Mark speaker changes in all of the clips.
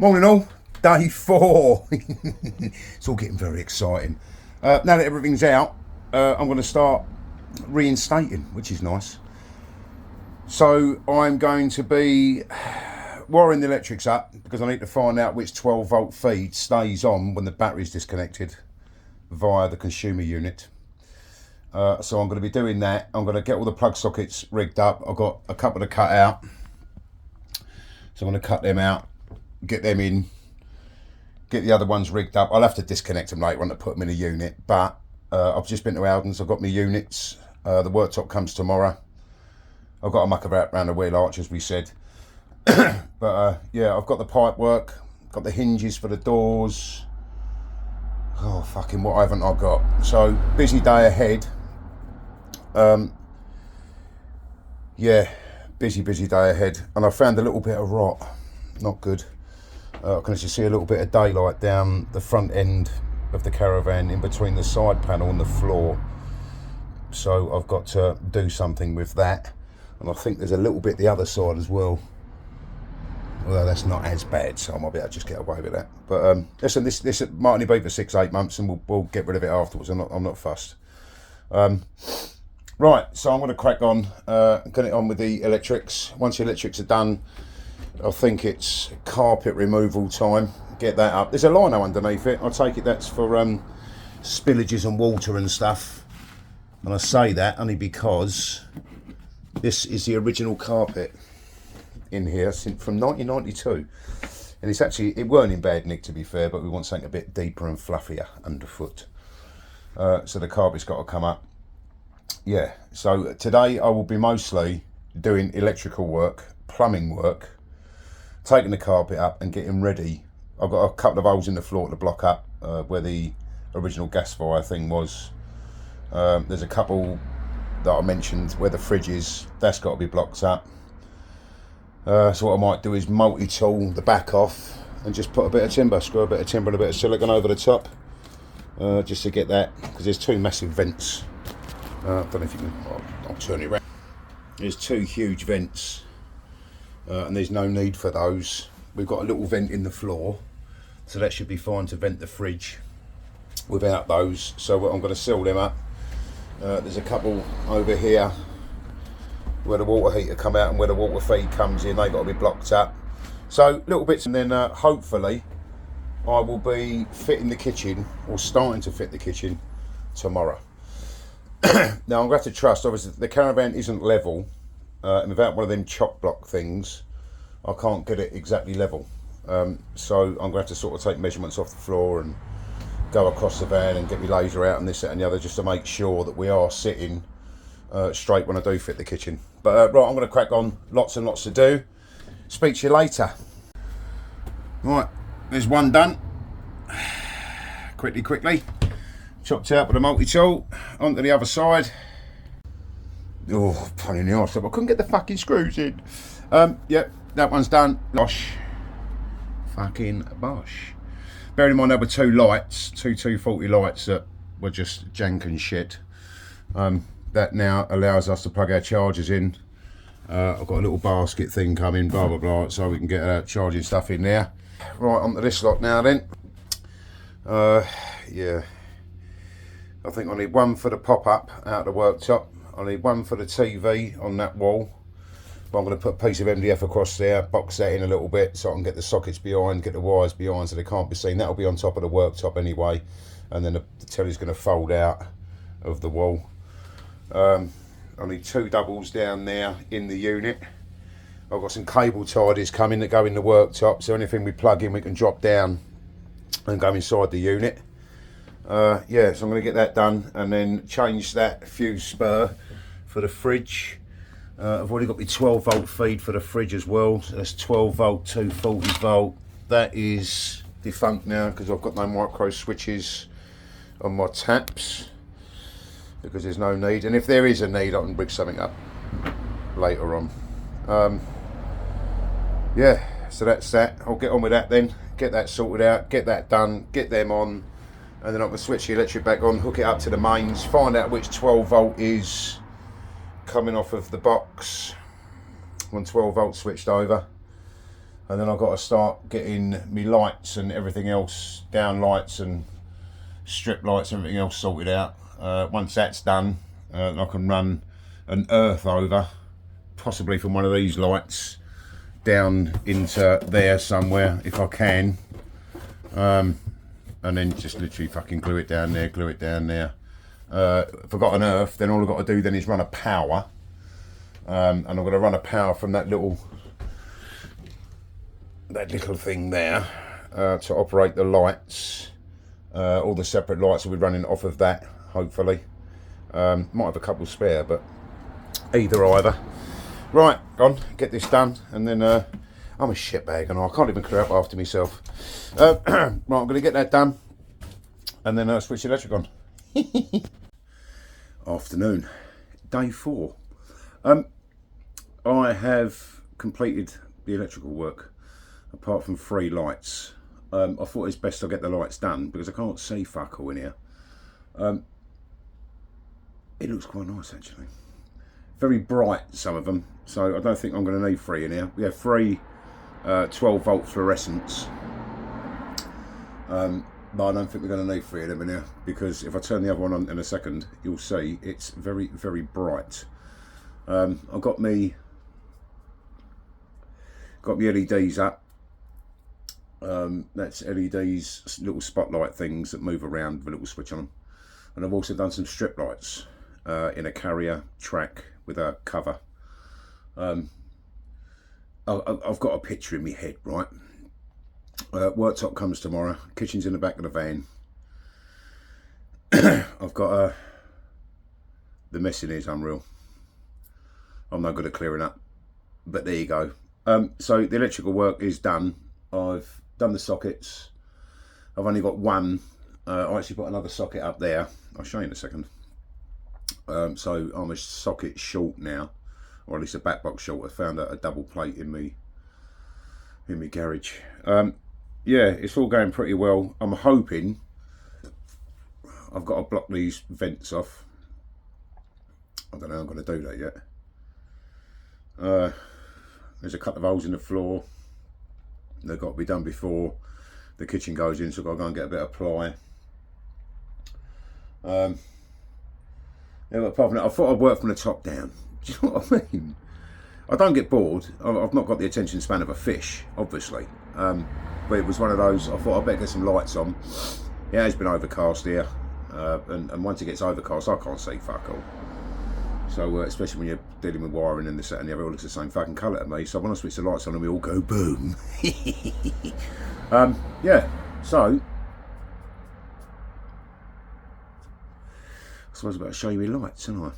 Speaker 1: Morning all, day 4. It's all getting very exciting. Now that everything's out, I'm going to start reinstating, which is nice. So I'm going to be wiring the electrics up because I need to find out which 12 volt feed stays on when the battery's disconnected via the consumer unit. So I'm going to be doing that. I'm going to get all the plug sockets rigged up. I've got a couple to cut out, so I'm going to cut them out, get them in, get the other ones rigged up. I'll have to disconnect them later on to put them in a unit, but I've just been to Alden's. I've got my units. The worktop comes tomorrow. I've got to muck about around the wheel arch, as we said. But yeah, I've got the pipe work, got the hinges for the doors. Oh, fucking what haven't I got? So, busy day ahead. Yeah, busy day ahead. And I found a little bit of rot. Not good. I can actually see a little bit of daylight down the front end of the caravan in between the side panel and the floor. So I've got to do something with that. And I think there's a little bit the other side as well. Well, that's not as bad, so I might be able to just get away with that. But listen, this might only be for 6-8 months, and we'll get rid of it afterwards. I'm not fussed. Right, so I'm going to crack on, get it on with the electrics. Once the electrics are done, I think it's carpet removal time. Get that up. There's a lino underneath it. I take it that's for spillages and water and stuff. And I say that only because this is the original carpet in here from 1992, and it's actually, it weren't in bad nick to be fair, but we want something a bit deeper and fluffier underfoot. So the carpet's got to come up. Yeah, so today I will be mostly doing electrical work, plumbing work, taking the carpet up and getting ready. I've got a couple of holes in the floor to block up where the original gas fire thing was. There's a couple that I mentioned where the fridge is, that's got to be blocked up. So what I might do is multi-tool the back off and just put a bit of timber, screw a bit of timber and a bit of silicone over the top, just to get that, because there's two massive vents. I don't know if you can, I'll turn it around. There's two huge vents, and there's no need for those. We've got a little vent in the floor, so that should be fine to vent the fridge without those. So I'm going to seal them up. There's a couple over here where the water heater come out and where the water feed comes in, they've got to be blocked up. So little bits, and then hopefully I will be fitting the kitchen, or starting to fit the kitchen, tomorrow. Now I'm going to have to trust, obviously the caravan isn't level, and without one of them chock block things I can't get it exactly level. So I'm going to have to sort of take measurements off the floor and go across the van and get my laser out and this, that and the other, just to make sure that we are sitting straight when I do fit the kitchen. But right, I'm going to crack on. Lots and lots to do. Speak to you later. Right, there's one done. Quickly. Chopped out with a multi-tool. Onto the other side. Oh, pain in the arse. I couldn't get the fucking screws in. Yep, that one's done. Bosh. Fucking bosh. Bearing in mind there were two lights, two 240 lights that were just jank and shit. That now allows us to plug our chargers in. I've got a little basket thing coming, blah blah blah, so we can get our charging stuff in there. Right, onto this lot now then. Yeah, I think I need one for the pop-up out of the worktop. I need one for the TV on that wall. But I'm going to put a piece of MDF across there, box that in a little bit so I can get the sockets behind, get the wires behind so they can't be seen. That'll be on top of the worktop anyway, and then the telly's going to fold out of the wall. I need two doubles down there in the unit. I've got some cable tidies coming that go in the worktop, so anything we plug in we can drop down and go inside the unit. Yeah, so I'm going to get that done and then change that fuse spur for the fridge. I've already got my 12 volt feed for the fridge as well, so that's 12 volt, 240 volt. That is defunct now because I've got no micro switches on my taps, because there's no need, and if there is a need I can rig something up later on. Yeah, so that's that. I'll get on with that then, get that sorted out, get that done, get them on, and then I can switch the electric back on, hook it up to the mains, find out which 12 volt is coming off of the box when 12 volt switched over, and then I've got to start getting me lights and everything else, down lights and strip lights, everything else sorted out. Once that's done, I can run an earth over, possibly from one of these lights down into there somewhere if I can, and then just literally fucking glue it down there, glue it down there. If I've got an earth, then all I've got to do then is run a power, and I'm going to run a power from that little thing there to operate the lights. All the separate lights will be running off of that, hopefully. Might have a couple spare, but either. Right, on, get this done, and then I'm a shitbag, and I can't even clear up after myself. Right, I'm going to get that done, and then switch the electric on. Afternoon, day 4. I have completed the electrical work, apart from 3 lights. I thought it's best I get the lights done because I can't see fuck all in here. It looks quite nice actually. Very bright, some of them, so I don't think I'm going to need 3 in here. We have 3 12 volt fluorescents, but I don't think we're going to need 3 of them in here, because if I turn the other one on in a second, you'll see it's very, very bright. I've got me LEDs up. That's LEDs, little spotlight things that move around with a little switch on them. And I've also done some strip lights in a carrier track with a cover. I've got a picture in my head, right? Worktop comes tomorrow. Kitchen's in the back of the van. I've got the mess in here is unreal. I'm no good at clearing up, but there you go. So the electrical work is done. I've done the sockets. I've only got one. I actually put another socket up there. I'll show you in a second. So I'm a socket short now, or at least a back box short. I found a double plate in me garage. Yeah, it's all going pretty well. I'm hoping I've got to block these vents off. I don't know how I'm going to do that yet. There's a couple of holes in the floor. They've got to be done before the kitchen goes in, so I've got to go and get a bit of ply. Yeah, but apart from that, I thought I'd work from the top down. Do you know what I mean? I don't get bored. I've not got the attention span of a fish, obviously. But it was one of those, I thought I'd better get some lights on. It has been overcast here. And once it gets overcast, I can't see fuck all. So, especially when you're dealing with wiring and this, that and the other, it all looks the same fucking colour to me. So when I switch the lights on and we all go boom. Yeah, so I suppose I better show you my lights, haven't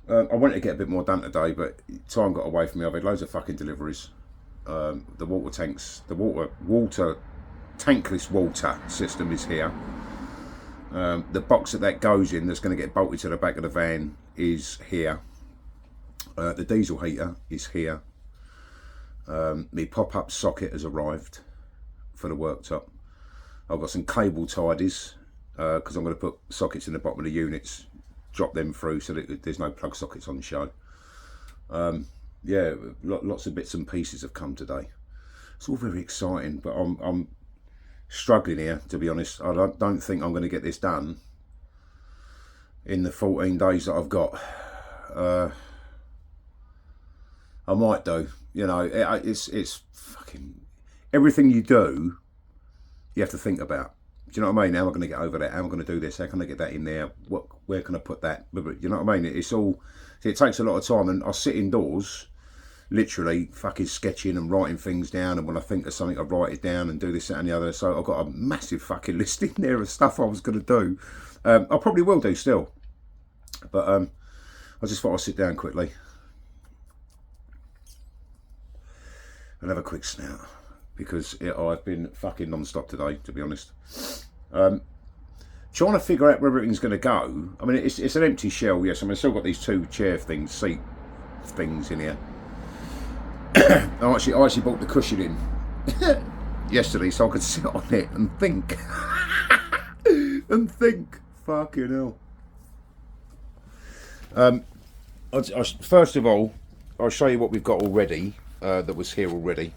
Speaker 1: I? I wanted to get a bit more done today, but time got away from me. I've had loads of fucking deliveries. The water tanks, the tankless water system is here. The box that goes in, that's going to get bolted to the back of the van, is here. The diesel heater is here. The pop-up socket has arrived for the worktop. I've got some cable tidies because I'm going to put sockets in the bottom of the units, drop them through so that there's no plug sockets on the show. Yeah, lots of bits and pieces have come today. It's all very exciting, but I'm struggling here, to be honest. I don't think I'm going to get this done in the 14 days that I've got. I might do, you know. It's fucking everything you do, you have to think about. Do you know what I mean? How am I going to get over that? How am I going to do this? How can I get that in there? Where can I put that? You know what I mean? It's all. It takes a lot of time, and I sit indoors, literally fucking sketching and writing things down. And when I think of something, I write it down and do this, that, and the other. So I've got a massive fucking list in there of stuff I was going to do. I probably will do still, but I just thought I'd sit down quickly and have a quick snout, because I've been fucking non-stop today, to be honest. Trying to figure out where everything's going to go. I mean, it's an empty shell, yes. I mean, I've still got these 2 chair things, seat things in here. I actually bought the cushion in yesterday so I could sit on it and think. Fucking hell. First of all, I'll show you what we've got already. that was here already.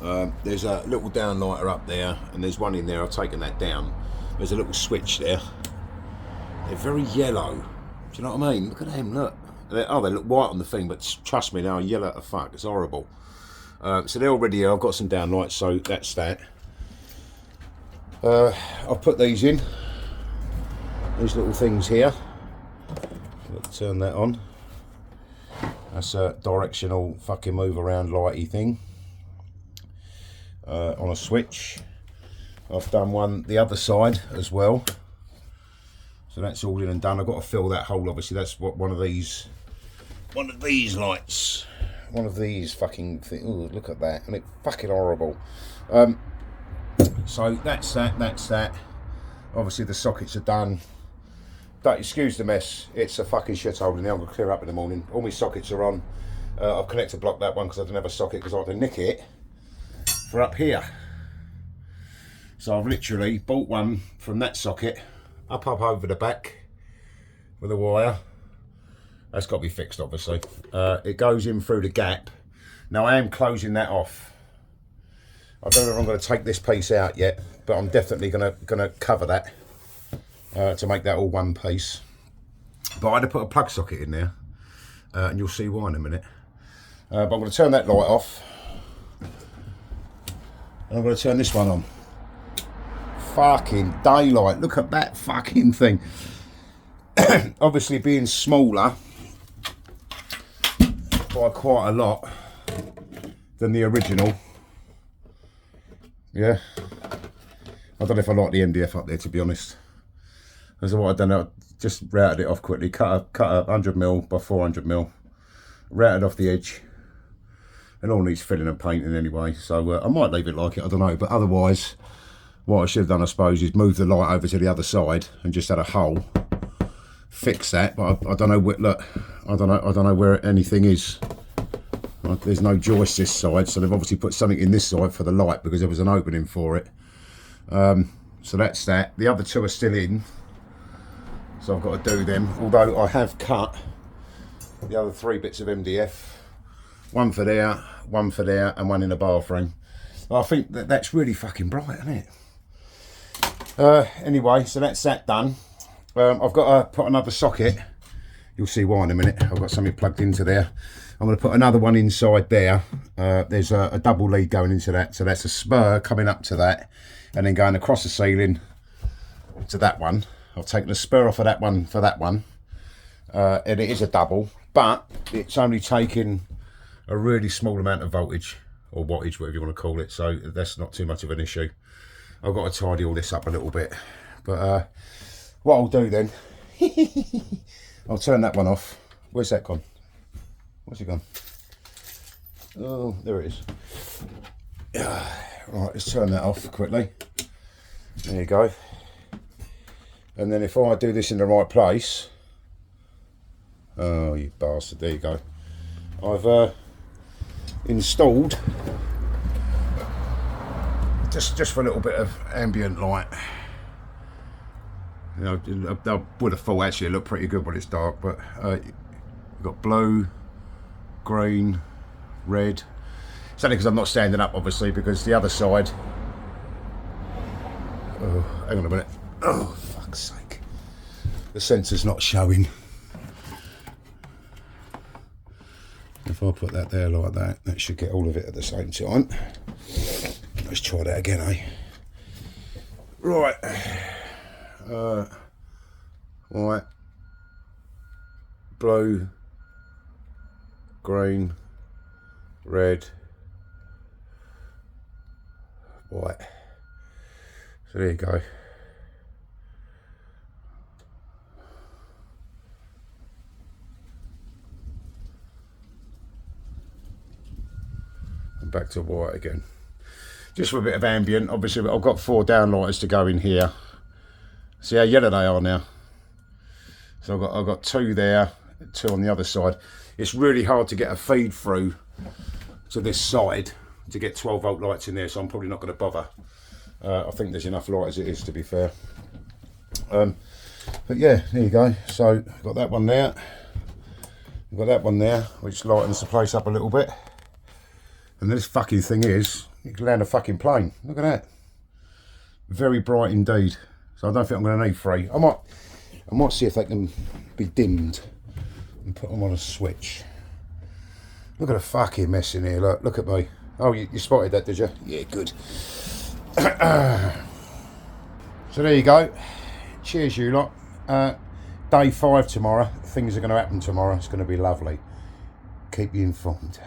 Speaker 1: There's a little downlighter up there, and there's one in there. I've taken that down. There's a little switch there. They're very yellow. Do you know what I mean? Look at them, look. They look white on the thing, but trust me, they're yellow as fuck. It's horrible. So they're already here. I've got some downlights, so that's that. I've put these in. These little things here. Let's turn that on. That's a directional fucking move around lighty thing. On a switch. I've done one the other side as well. So that's all in and done. I've got to fill that hole, obviously. That's what one of these lights, one of these fucking things. Ooh, look at that. And it's fucking horrible. So that's that. Obviously the sockets are done. Don't excuse the mess. It's a fucking shithole in there. I'm going to clear up in the morning. All my sockets are on. I've connector blocked that one because I didn't have a socket because I had to nick it for up here. So I've literally bought one from that socket up over the back with a wire. That's got to be fixed, obviously. It goes in through the gap. Now I am closing that off. I don't know if I'm going to take this piece out yet, but I'm definitely going to cover that to make that all one piece. But I had to put a plug socket in there, and you'll see why in a minute. But I'm going to turn that light off, and I'm going to turn this one on. Fucking daylight, look at that fucking thing. Obviously being smaller by quite a lot than the original. Yeah, I don't know if I like the MDF up there, to be honest. That's what I've done. I just routed it off quickly, cut a 100mm by 400mm, routed off the edge. It all needs filling and painting anyway, so I might leave it like it, I don't know. But otherwise, what I should have done, I suppose, is move the light over to the other side and just had a hole, fix that. But I don't know where. Look, I don't know where anything is. There's no joist this side, so they've obviously put something in this side for the light because there was an opening for it. So that's that. The other two are still in, so I've got to do them. Although I have cut the other 3 bits of MDF, one for there, and one in the bar frame. I think that's really fucking bright, isn't it? Anyway, so that's that done. I've got to put another socket. You'll see why in a minute. I've got something plugged into there. I'm going to put another one inside there. There's a double lead going into that. So that's a spur coming up to that and then going across the ceiling to that one. I've taken the spur off of that one for that one. And it is a double, but it's only taking a really small amount of voltage or wattage, whatever you want to call it. So that's not too much of an issue. I've got to tidy all this up a little bit. But what I'll do then, I'll turn that one off. Where's that gone? Where's it gone? Oh, there it is. Right, let's turn that off quickly. There you go. And then if I do this in the right place, oh, you bastard, there you go. I've installed, just for a little bit of ambient light. You know, I would have thought actually it looked pretty good when it's dark, but you've got blue, green, red. It's only because I'm not standing up, obviously, because the other side. Oh, hang on a minute. Oh, fuck's sake. The sensor's not showing. If I put that there like that, that should get all of it at the same time. Let's try that again, eh? Right. White, blue, green, red, white. So there you go. And back to white again. Just for a bit of ambient. Obviously I've got 4 downlighters to go in here. See how yellow they are now. So I've got 2 there, 2 on the other side. It's really hard to get a feed through to this side to get 12 volt lights in there, so I'm probably not going to bother. I think there's enough light as it is, to be fair. But yeah, there you go. So I've got that one there. I've got that one there, which lightens the place up a little bit. And this fucking thing is, you can land a fucking plane. Look at that. Very bright indeed. So I don't think I'm going to need 3. I might see if they can be dimmed and put them on a switch. Look at the fucking mess in here. Look at me. Oh, you spotted that, did you? Yeah, good. So there you go. Cheers, you lot. Day 5 tomorrow. Things are going to happen tomorrow. It's going to be lovely. Keep you informed.